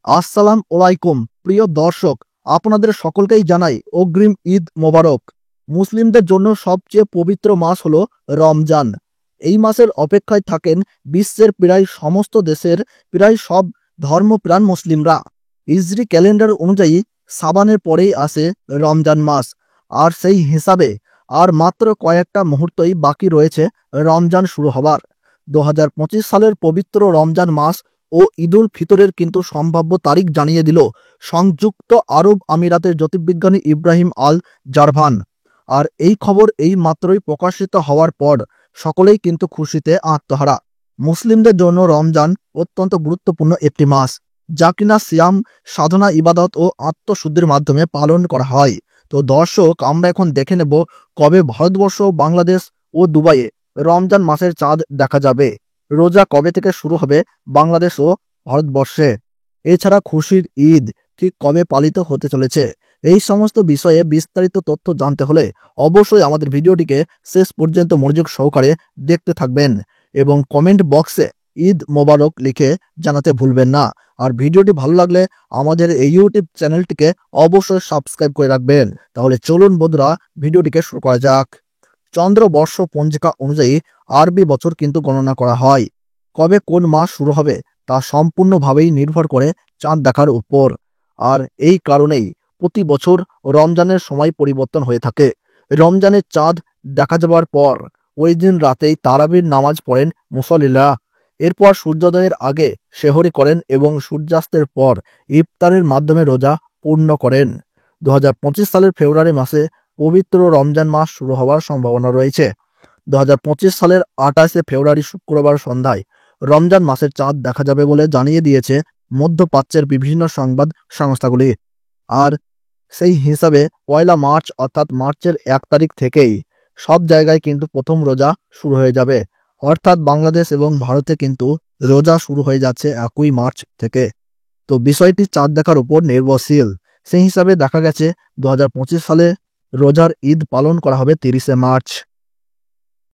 আসসালাম আলাইকুম প্রিয় দর্শক, আপনাদের সকলকেই জানাই অগ্রিম ঈদ মোবারক। মুসলিমদের জন্য সবচেয়ে পবিত্র মাস হলো রমজান। এই মাসের অপেক্ষায় থাকেন বিশ্বের প্রায় সমস্ত দেশের প্রায় সব ধর্মপ্রাণ মুসলিমরা। হিজরি ক্যালেন্ডার অনুযায়ী সাবানের পরেই আসে রমজান মাস, আর সেই হিসাবে আর মাত্র কয়েকটা মুহূর্তই বাকি রয়েছে রমজান শুরু হবার। 2025 সালের পবিত্র রমজান মাস ও ঈদুল ফিতরের কিন্তু সম্ভাব্য তারিখ জানিয়ে দিল সংযুক্ত আরব আমিরাতের জ্যোতির্বিজ্ঞানী ইব্রাহিম আল জারভান। আর এই খবর এই মাত্রই প্রকাশিত হওয়ার পর সকলেই কিন্তু খুশিতে আত্মহারা। মুসলিমদের জন্য রমজান অত্যন্ত গুরুত্বপূর্ণ একটি মাস, যা কিনা সিয়াম, সাধনা, ইবাদত ও আত্মশুদ্ধির মাধ্যমে পালন করা হয়। তো দর্শক, আমরা এখন দেখে নেব কবে ভারতবর্ষ, বাংলাদেশ ও দুবাইয়ে রমজান মাসের চাঁদ দেখা যাবে। রোজা কবে থেকে শুরু হবে বাংলাদেশ ও ভারতবর্ষে। এছাড়া খুশির ঈদ ঠিক কবে পালিত হতে চলেছে, এই সমস্ত বিষয়ে বিস্তারিত তথ্য জানতে হলে অবশ্যই আমাদের ভিডিওটিকে শেষ পর্যন্ত মনোযোগ সহকারে দেখতে থাকবেন এবং কমেন্ট বক্সে ঈদ মোবারক লিখে জানাতে ভুলবেন না। আর ভিডিওটি ভালো লাগলে আমাদের এই ইউটিউব চ্যানেলটিকে অবশ্যই সাবস্ক্রাইব করে রাখবেন। তাহলে চলুন বন্ধুরা, ভিডিওটিকে শুরু করা যাক। চন্দ্রবর্ষ পঞ্জিকা অনুযায়ী আরবি বছর কিন্তু গণনা করা হয়। কবে কোন মাস শুরু হবে তা সম্পূর্ণভাবেই নির্ভর করে চাঁদ দেখার উপর। আর এই কারণেই প্রতি বছর রমজানের সময় পরিবর্তন হয়ে থাকে। রমজানের চাঁদ দেখা যাবার পর ওই দিন রাতেই তারাবির নামাজ পড়েন মুসল্লিরা। এরপর সূর্যোদয়ের আগে সেহরি করেন এবং সূর্যাস্তের পর ইফতারের মাধ্যমে রোজা পূর্ণ করেন। 2025 সালের ফেব্রুয়ারি মাসে পবিত্র রমজান মাস শুরু হওয়ার সম্ভাবনা রয়েছে। 2025 সালের 28শে ফেব্রুয়ারি শুক্রবার সন্ধ্যায় রমজান মাসের চাঁদ দেখা যাবে বলে জানিয়ে দিয়েছে মধ্যপ্রাচ্যের বিভিন্ন সংবাদ সংস্থাগুলি। আর সেই হিসাবে 1 মার্চ অর্থাৎ মার্চের 1 তারিখ থেকেই সব জায়গায় কিন্তু প্রথম রোজা শুরু হয়ে যাবে। অর্থাৎ বাংলাদেশ এবং ভারতে কিন্তু রোজা শুরু হয়ে যাচ্ছে 1 মার্চ থেকে। তো বিষয়টি চাঁদ দেখার উপর নির্ভরশীল। সেই হিসাবে দেখা গেছে 2025 সালে রোজার ঈদ পালন করা হবে 30শে মার্চ।